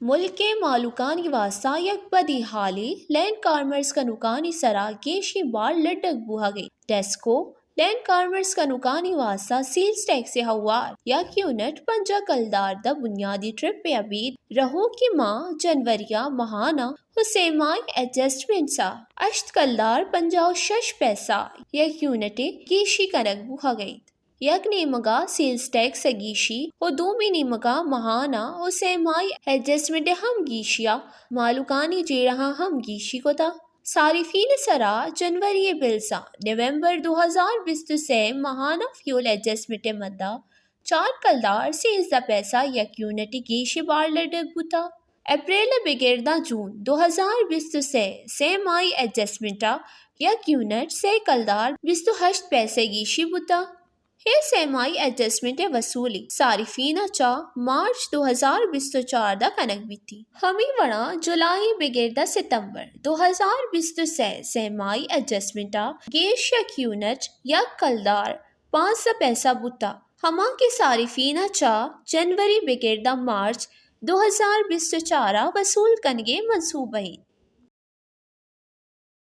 ملک کے مالکانی واسطہ یک بدی حالی لینڈ کارمرز کا نکانی سرا گیشی بار لڈک بوہا گئی ٹیسکو لینڈ کارمرز کا نکانی واسطہ سیلز ٹیکس سے ہوار یک یونٹ پنجا کلدار دا بنیادی ٹرپ پہ ابید رہو کی ماہ جنوریا ماہانہ حسیمائی ایڈجسٹمنٹ سا اشت کلدار 56 پیسہ یک یونٹ گیشی کنک بوہا گئی یک نیمگا سیلز ٹیکس گیشی و دومی نیمگا ماہانہ و سیمائی ایڈجسٹمنٹ ہم گیشیا مالکانی جیڑہاں ہم گیشی کو تا صارفین سرا جنوری بلسا نومبر 2023 ماہانہ فیول ایڈجسٹمنٹ مدہ 4 کلدار 13 پیسہ یک یونٹ گیشی بار لڈک بوتا اپریل بگردہ جون 2023 سیمائی ایڈجسٹمنٹا یک یونٹ 6 کلدار 28 پیسے گیشی بوتا یہ سیمائی ایڈجسٹمنٹ وصولی صارفین چا مارچ 2024 دا کنک بیتی ہمیں وڑا جولائی بگردہ ستمبر 2023 سیمائی ایڈجسٹمنٹا گیش یک یونٹ یک کلدار 500 پیسہ بوتا ہما کے صارفین چا جنوری بگردہ مارچ 2024 وصول کنگے منصوبہ